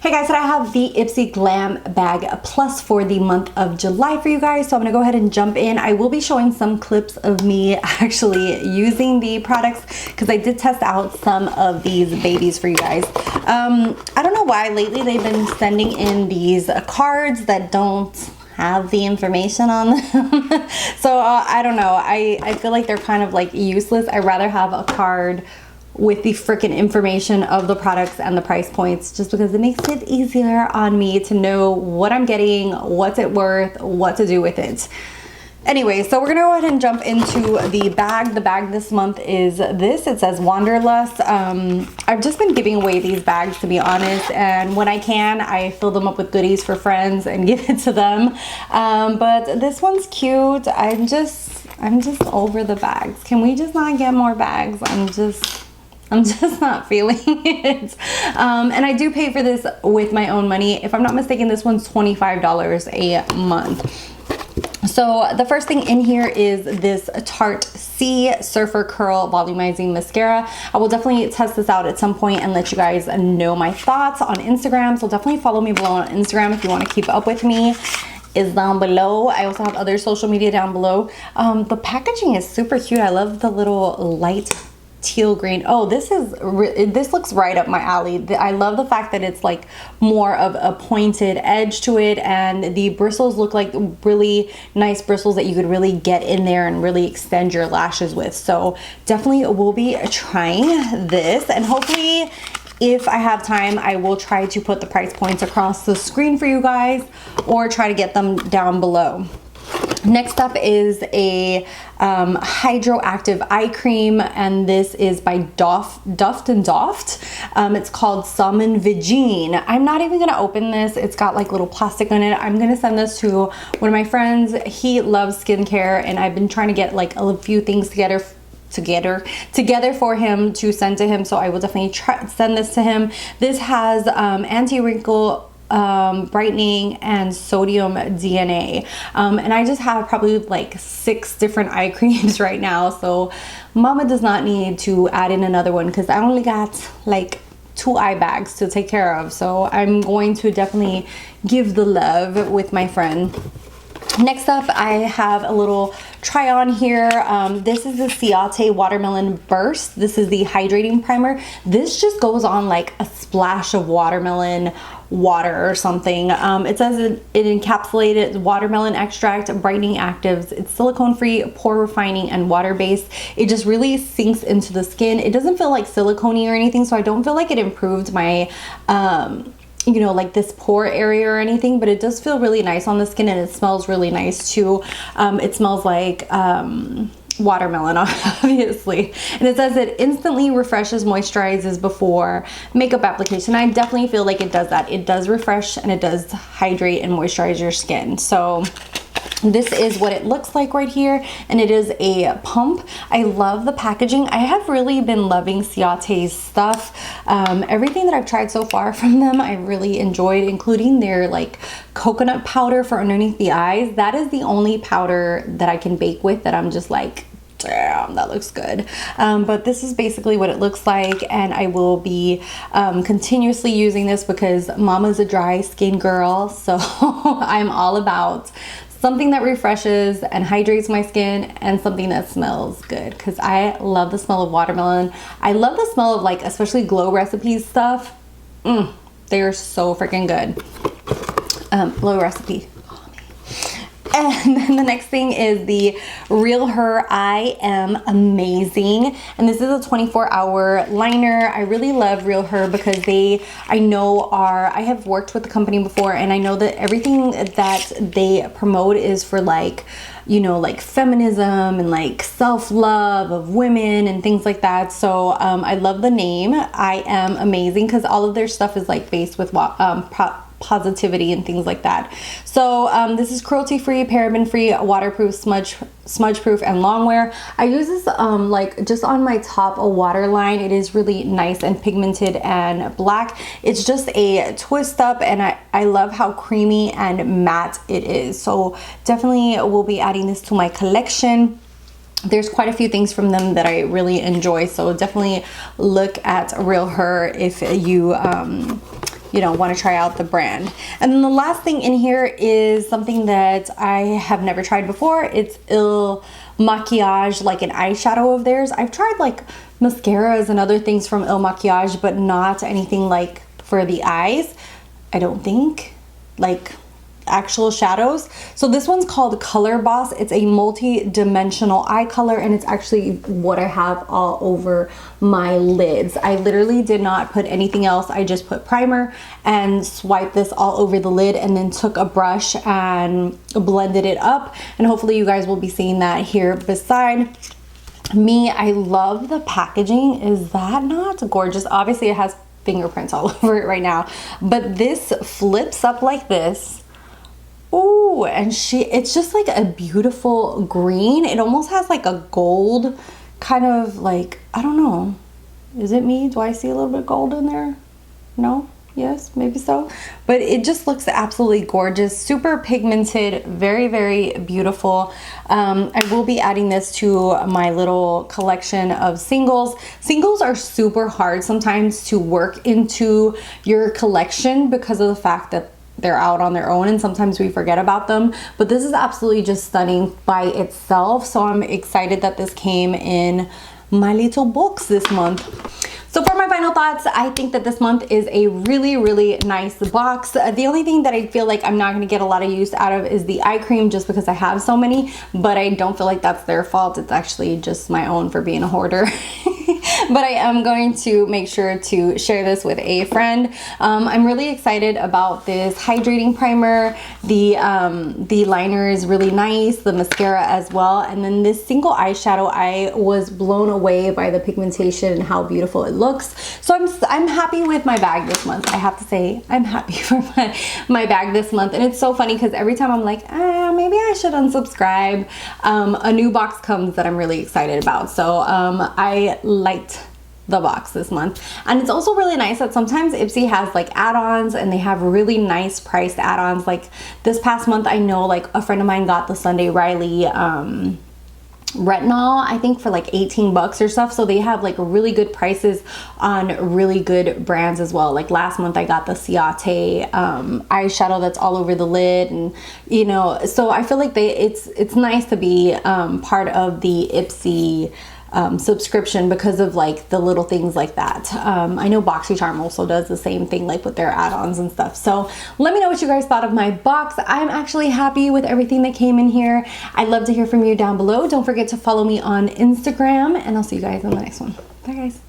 Hey guys, so I have the Ipsy Glam bag plus for the month of July for you guys. So I'm gonna go ahead and jump in. I will be showing some clips of me actually using the products because I did test out some of these babies for you guys. I don't know why lately they've been sending in these cards that don't have the information on them. So I don't know. I feel like they're kind of like useless. I'd rather have a card with the freaking information of the products and the price points, just because it makes it easier on me to know what I'm getting, what's it worth, what to do with it. Anyway, so we're gonna go ahead and jump into the bag. The bag this month is this. It says Wanderlust. I've just been giving away these bags, to be honest, and when I can, I fill them up with goodies for friends and give it to them. But this one's cute. I'm just over the bags. Can we just not get more bags? I'm just not feeling it. And I do pay for this with my own money. If I'm not mistaken, this one's $25 a month. So the first thing in here is this Tarte C Surfer Curl Volumizing Mascara. I will definitely test this out at some point and let you guys know my thoughts on Instagram. So definitely follow me below on Instagram if you want to keep up with me. Is down below. I also have other social media down below. The packaging is super cute. I love the little light teal green. Oh, this looks right up my alley. I love the fact that it's like more of a pointed edge to it, and the bristles look like really nice bristles that you could really get in there and really extend your lashes with. So definitely will be trying this, and hopefully if I have time, I will try to put the price points across the screen for you guys or try to get them down below. Next up is a Hydroactive Eye Cream, and this is by Duft & Doft. It's called Salmon Vigine. I'm not even gonna open this. It's got like little plastic on it. I'm gonna send this to one of my friends. He loves skincare, and I've been trying to get like a few things together for him to send to him, so I will definitely send this to him. This has anti-wrinkle brightening and sodium DNA, and I just have probably like 6 different eye creams right now, so mama does not need to add in another one because I only got like 2 eye bags to take care of. So I'm going to definitely give the love with my friend. Next up, I have a little try on here. This is the Ciate Watermelon Burst. This is the Hydrating Primer. This just goes on like a splash of watermelon water or something. It says it encapsulated watermelon extract, brightening actives. It's silicone free, pore refining, and water based. It just really sinks into the skin. It doesn't feel like silicone-y or anything, so I don't feel like it improved my you know, like this pore area or anything, but it does feel really nice on the skin, and it smells really nice too. It smells like watermelon, obviously, and it says it instantly refreshes, moisturizes before makeup application. I definitely feel like it does that. It does refresh and it does hydrate and moisturize your skin. So this is what it looks like right here, and it is a pump. I love the packaging. I have really been loving Ciate's stuff. Everything that I've tried so far from them, I really enjoyed, including their like coconut powder for underneath the eyes. That is the only powder that I can bake with that I'm just like, damn, that looks good. But this is basically what it looks like, and I will be continuously using this because mama's a dry skin girl, so I'm all about something that refreshes and hydrates my skin, and something that smells good, because I love the smell of watermelon. I love the smell of like especially Glow Recipes stuff. They are so freaking good. Glow Recipe. And then the next thing is the Real Her I Am Amazing, and this is a 24-hour liner. I really love Real Her because I have worked with the company before, and I know that everything that they promote is for like, you know, like feminism and like self-love of women and things like that. So I love the name I Am Amazing because all of their stuff is like based with positivity and things like that. So this is cruelty free, paraben free, waterproof, smudge proof, and long wear. I use this like just on my top waterline. It is really nice and pigmented and black. It's just a twist up, and I love how creamy and matte it is. So definitely will be adding this to my collection. There's quite a few things from them that I really enjoy, so definitely look at Real Her if you you know, want to try out the brand. And then the last thing in here is something that I have never tried before. It's Il Makiage, like an eyeshadow of theirs. I've tried like mascaras and other things from Il Makiage, but not anything like for the eyes, I don't think, like actual shadows. So this one's called Color Boss. It's a multi-dimensional eye color, and it's actually what I have all over my lids. I literally did not put anything else. I just put primer and swiped this all over the lid, and then took a brush and blended it up, and hopefully you guys will be seeing that here beside me. I love the packaging. Is that not gorgeous? Obviously it has fingerprints all over it right now, but this flips up like this. Oh, and it's just like a beautiful green. It almost has like a gold kind of, like, I don't know. Is it me? Do I see a little bit of gold in there? No? Yes, maybe so. But it just looks absolutely gorgeous. Super pigmented, very, very beautiful. I will be adding this to my little collection of singles. Singles are super hard sometimes to work into your collection because of the fact that they're out on their own and sometimes we forget about them, but this is absolutely just stunning by itself. So I'm excited that this came in my little box this month. So for my final thoughts, I think that this month is a really, really nice box. The only thing that I feel like I'm not going to get a lot of use out of is the eye cream, just because I have so many, but I don't feel like that's their fault. It's actually just my own for being a hoarder. But I am going to make sure to share this with a friend. I'm really excited about this hydrating primer. The liner is really nice, the mascara as well, and then this single eyeshadow, I was blown away by the pigmentation and how beautiful it looks. So I'm happy with my bag this month. I have to say I'm happy for my bag this month. And it's so funny because every time I'm like, maybe I should unsubscribe, a new box comes that I'm really excited about. So I liked the box this month. And it's also really nice that sometimes Ipsy has like add-ons, and they have really nice priced add-ons. Like this past month, I know like a friend of mine got the Sunday Riley retinol, I think for like 18 bucks or stuff. So they have like really good prices on really good brands as well. Like last month I got the Ciate eyeshadow that's all over the lid, and you know, so I feel like it's nice to be part of the Ipsy subscription because of like the little things like that. I know Boxycharm also does the same thing, like with their add-ons and stuff. So let me know what you guys thought of my box. I'm actually happy with everything that came in here. I'd love to hear from you down below. Don't forget to follow me on Instagram, and I'll see you guys in the next one. Bye guys.